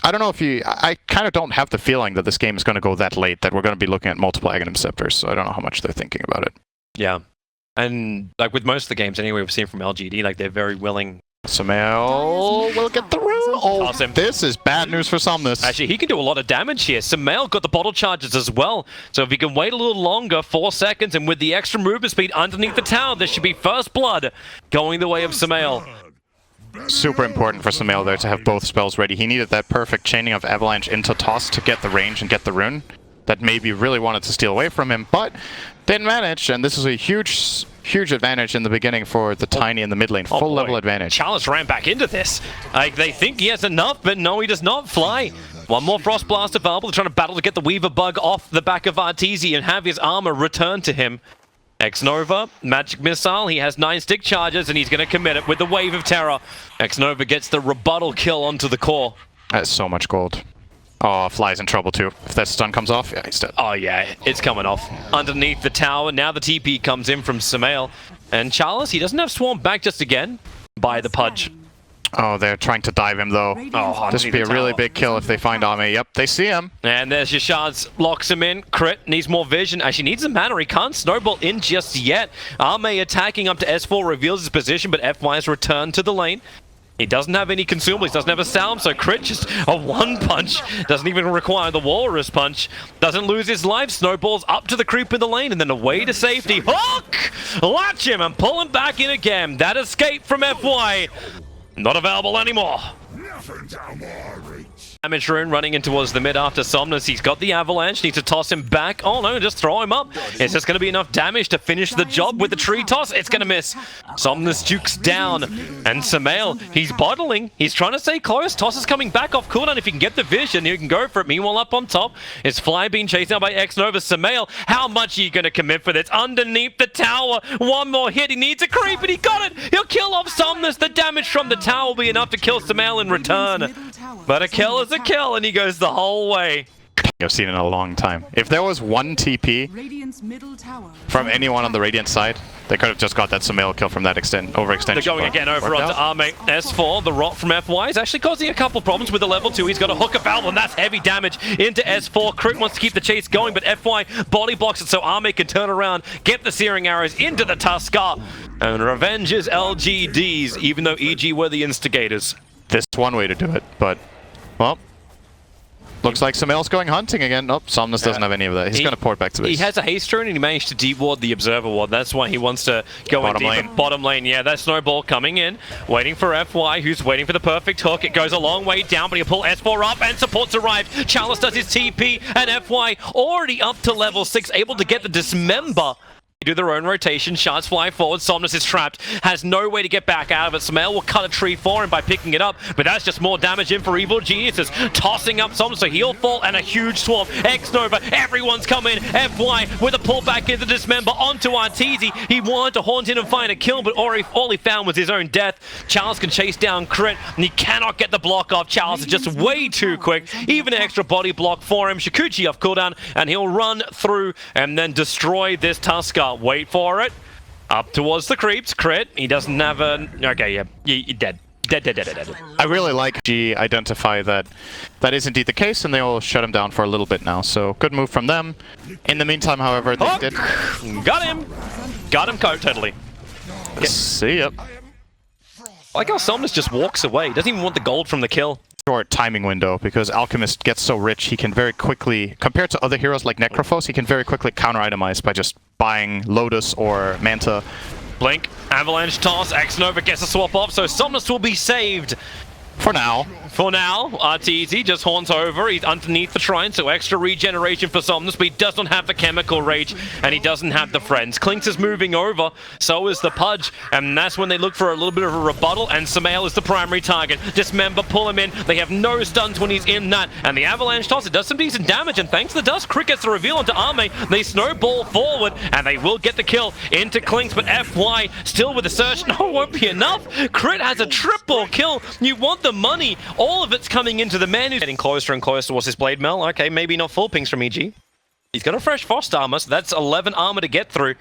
I don't know if you... I kind of don't have the feeling that this game is going to go that late, that we're going to be looking at multiple Aghanim Scepters, so I don't know how much they're thinking about it. Yeah. And like with most of the games anyway we've seen from LGD, like they're very willing. Sumail will get the room. Oh, Awesome. This is bad news for Somnus. Actually, he can do a lot of damage here. Sumail got the bottle charges as well. So if he can wait a little longer, 4 seconds, and with the extra movement speed underneath the tower, there should be first blood going the way of Sumail. Super important for Sumail there to have both spells ready. He needed that perfect chaining of Avalanche into Toss to get the range and get the rune that maybe really wanted to steal away from him, but didn't manage, and this is a huge advantage in the beginning for the Tiny in the mid lane. Full level advantage. Chalice ran back into this. Like, they think he has enough, but no, he does not fly. One more Frost Blast available. They're trying to battle to get the Weaver Bug off the back of Arteezy and have his armor returned to him. X-Nova, Magic Missile, he has 9 stick charges and he's going to commit it with the Wave of Terror. X-Nova gets the rebuttal kill onto the core. That's so much gold. Oh, Fly's in trouble too. If that stun comes off, yeah, he's dead. Oh yeah, it's coming off. Underneath the tower, now the TP comes in from Sumail. And Chalice, he doesn't have Swarm back just again by the Pudge. Oh, they're trying to dive him though. Oh, this would be a really big kill if they find Ame. Yep, they see him. And there's your shards, locks him in. Crit needs more vision. Actually needs a mana. He can't snowball in just yet. Ame attacking up to S4 reveals his position, but FY has returned to the lane. He doesn't have any consumables, he doesn't have a sound, so Crit just a one punch. Doesn't even require the Walrus punch. Doesn't lose his life, snowballs up to the creep in the lane, and then away to safety. Hook! Latch him and pull him back in again. That escape from FY, not available anymore. Damage rune running in towards the mid after Somnus. He's got the Avalanche, needs to toss him back. Oh no, just throw him up. It's just going to be enough damage to finish the job with the tree toss. It's going to miss. Somnus jukes down. And Sumail, he's bottling. He's trying to stay close. Toss is coming back off cooldown. If he can get the vision, he can go for it. Meanwhile, up on top is Fly being chased down by X-Nova. Sumail, how much are you going to commit for this? Underneath the tower. One more hit. He needs a creep, and he got it. He'll kill off Somnus. The damage from the tower will be enough to kill Sumail in return. But a kill is a kill, and he goes the whole way. I've seen it in a long time. If there was one TP from anyone on the Radiant side, they could have just got that Sumail kill from that overextension. They're going again over onto Ame. S4, the rot from FY is actually causing a couple problems with the level 2. He's got a hook of valve, and that's heavy damage into S4. Crit wants to keep the chase going, but FY body blocks it so Ame can turn around, get the Searing Arrows into the Tuskar, and revenges LGDs, even though EG were the instigators. This is one way to do it, but, well, looks like Sumail's going hunting again. Nope, Somnus doesn't have any of that. He's going to port back to base. He has a haste rune and he managed to deward the Observer Ward. That's why he wants to go in deeper. Bottom lane, yeah, that snowball coming in. Waiting for FY, who's waiting for the perfect hook. It goes a long way down, but he'll pull S4 up and supports arrived. Chalice does his TP and FY already up to level 6, able to get the Dismember. Do their own rotation, shards fly forward, Somnus is trapped, has no way to get back out of it. Sumail will cut a tree for him by picking it up, but that's just more damage in for Evil Geniuses, tossing up Somnus, so he'll fall, and a huge swarm. X-Nova, everyone's coming, FY with a pullback into Dismember onto Arteezy. He wanted to haunt in and find a kill, but all he found was his own death. Chalice can chase down Crit, and he cannot get the block off. Chalice is just way too quick, even an extra body block for him. Shikuchi off cooldown, and he'll run through and then destroy this Tuskar. Wait for it. Up towards the creeps. Crit. He doesn't have a... Okay, yeah. You're dead. Dead. I really like G identify that is indeed the case, and they will shut him down for a little bit now. So good move from them. In the meantime, however, they did... Got him. Got him totally. See ya. I like how Somnus just walks away. He doesn't even want the gold from the kill. Short timing window, because Alchemist gets so rich, he can very quickly, compared to other heroes like Necrophos, he can very quickly counter-itemize by just buying Lotus or Manta. Blink, Avalanche toss, X-Nova gets a swap off, so Somnus will be saved. For now. For now, Arteezy just haunts over. He's underneath the shrine, so extra regeneration for Somnus, but he does not have the Chemical Rage, and he doesn't have the Friends. Clinks is moving over, so is the Pudge, and that's when they look for a little bit of a rebuttal, and Sumail is the primary target. Dismember, pull him in. They have no stuns when he's in that, and the Avalanche toss, it does some decent damage, and thanks to the dust, Crit gets the reveal onto Ame. They snowball forward, and they will get the kill into Clinks, but FY still with the search. No, it won't be enough. Crit has a triple kill. You want the money. All of it's coming into the man who's getting closer and closer towards his Blade Mail. Okay, maybe not full pings from EG. He's got a fresh Frost armor, so that's 11 armor to get through.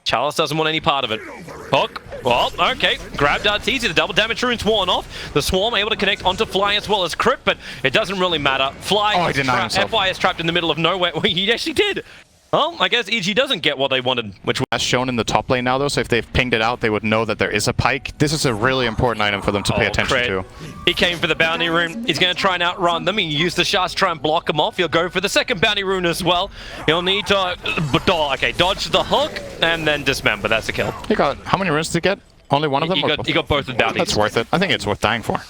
Chalice doesn't want any part of it. Hook. Well, okay. Grabbed Arteezy, the double damage rune's worn off. The Swarm able to connect onto Fly as well as Crit, but it doesn't really matter. Fly, FY is trapped in the middle of nowhere. He actually did. Well, I guess EG doesn't get what they wanted, which was as shown in the top lane now, though, so if they've pinged it out, they would know that there is a pike. This is a really important item for them to pay attention to. He came for the bounty rune. He's going to try and outrun them. He used the shots to try and block them off. He'll go for the second bounty rune as well. He'll need to dodge the hook and then dismember. That's a kill. He got, how many runes did he get? Only one of them? He got both the bounties. That's worth it. I think it's worth dying for.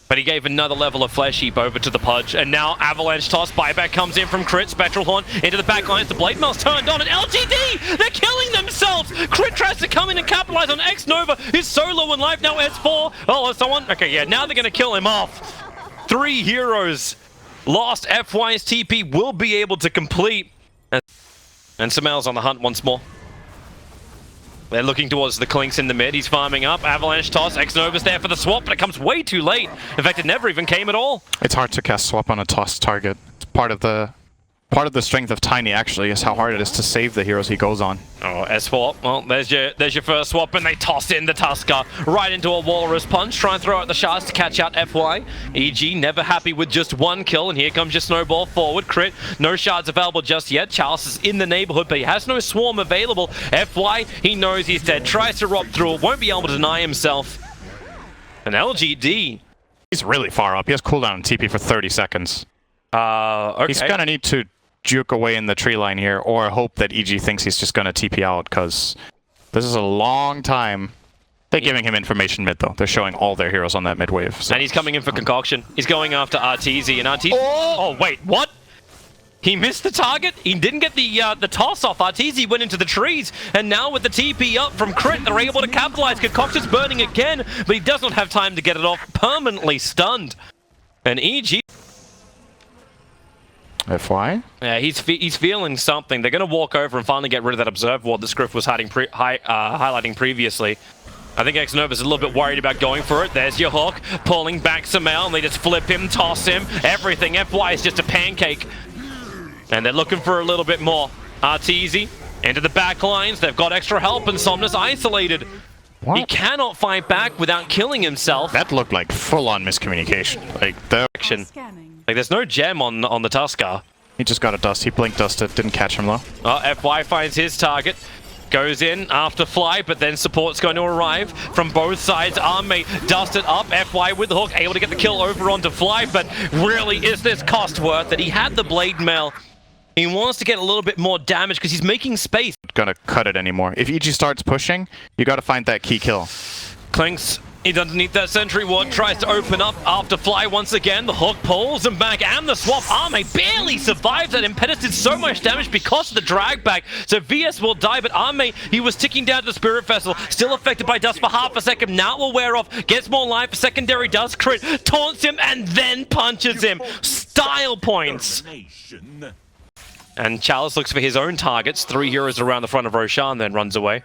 But he gave another level of Flesh Heap over to the Pudge. And now Avalanche Toss. Buyback comes in from Crit. Spectral Horn into the back lines. The Blade Mail's turned on. And LGD! They're killing themselves! Crit tries to come in and capitalize on X-Nova. He's so low in life now. S4. Oh, someone? Okay, yeah, now they're going to kill him off. 3 heroes lost. FY's TP will be able to complete. And Samel's on the hunt once more. They're looking towards the Clinks in the mid. He's farming up. Avalanche Toss. X-Nova's there for the swap, but it comes way too late. In fact, it never even came at all. It's hard to cast swap on a Toss target. It's part of the strength of Tiny, actually, is how hard it is to save the heroes he goes on. Oh, S4. Well, there's your first swap, and they toss in the Tusker right into a Walrus Punch. Try and throw out the shards to catch out FY. EG never happy with just one kill, and here comes your snowball forward. Crit, no shards available just yet. Charles is in the neighborhood, but he has no swarm available. FY, he knows he's dead. Tries to rob through it, won't be able to deny himself. And LGD. He's really far up. He has cooldown and TP for 30 seconds. Okay. He's gonna need to juke away in the tree line here, or hope that EG thinks he's just gonna TP out, because this is a long time. They're giving him information mid, though. They're showing all their heroes on that mid wave. So. And he's coming in for Concoction. He's going after Arteezy, and Arteezy... Oh, wait, what? He missed the target. He didn't get the toss off. Arteezy went into the trees, and now with the TP up from Crit, they're able to capitalize. Concoction's burning again, but he does not have time to get it off. Permanently stunned. And EG... FY? Yeah, he's feeling something. They're going to walk over and finally get rid of that Observe Ward that Scriff was highlighting previously. I think X-Nova's a little bit worried about going for it. There's your hook, pulling back Samel, and they just flip him, toss him, everything. FY is just a pancake. And they're looking for a little bit more. Arteezy into the back lines. They've got extra help, and Somnus isolated. What? He cannot fight back without killing himself. That looked like full-on miscommunication. Like, there's no gem on the Tusker. He just got a dust. He blink dusted. Didn't catch him, though. FY finds his target. Goes in after Fly, but then support's going to arrive from both sides. Army dusted up. FY with the hook, able to get the kill over onto Fly, but really, is this cost worth it? He had the Blade Mail. He wants to get a little bit more damage because he's making space. Not gonna cut it anymore. If EG starts pushing, you gotta find that key kill. Clinks. He's underneath that sentry ward, tries to open up after Fly once again. The hook pulls him back, and the swap. Arme barely survives that. Impetus did so much damage because of the drag back. So VS will die, but Arme, he was ticking down to the Spirit Vessel, still affected by dust for half a second. Now it will wear off, gets more life, secondary dust, Crit, taunts him, and then punches him. Style points. And Chalice looks for his own targets. 3 heroes around the front of Roshan, then runs away.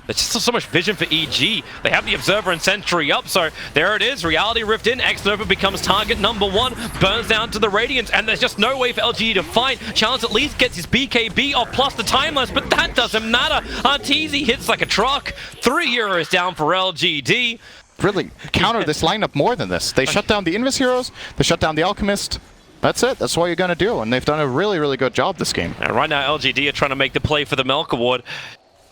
There's just so much vision for EG. They have the Observer and Sentry up, so there it is. Reality Rift in. X-Nova becomes target number 1. Burns down to the Radiance, and there's just no way for LGD to fight. Challenge at least gets his BKB off, plus the timeless, but that doesn't matter. Arteezy hits like a truck. 3 heroes down for LGD. Really counter this lineup more than this. They shut down the Invis heroes. They shut down the Alchemist. That's it. That's what you're going to do, and they've done a really, really good job this game. And right now, LGD are trying to make the play for the Melk Award.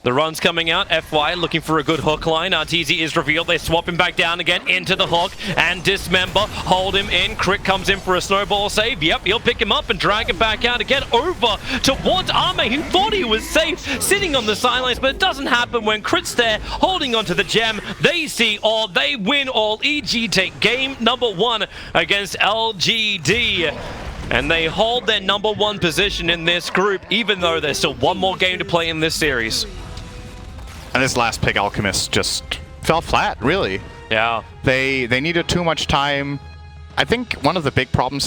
The run's coming out. FY looking for a good hook line. Arteezy is revealed. They swap him back down again into the hook and dismember. Hold him in. Crit comes in for a snowball save. Yep, he'll pick him up and drag him back out again over towards Arme, who thought he was safe, sitting on the sidelines, but it doesn't happen when Crit's there, holding onto the gem. They see all. They win all. EG take game number 1 against LGD. And they hold their number 1 position in this group, even though there's still 1 more game to play in this series. And this last pick, Alchemist, just fell flat, really. Yeah. They needed too much time. I think one of the big problems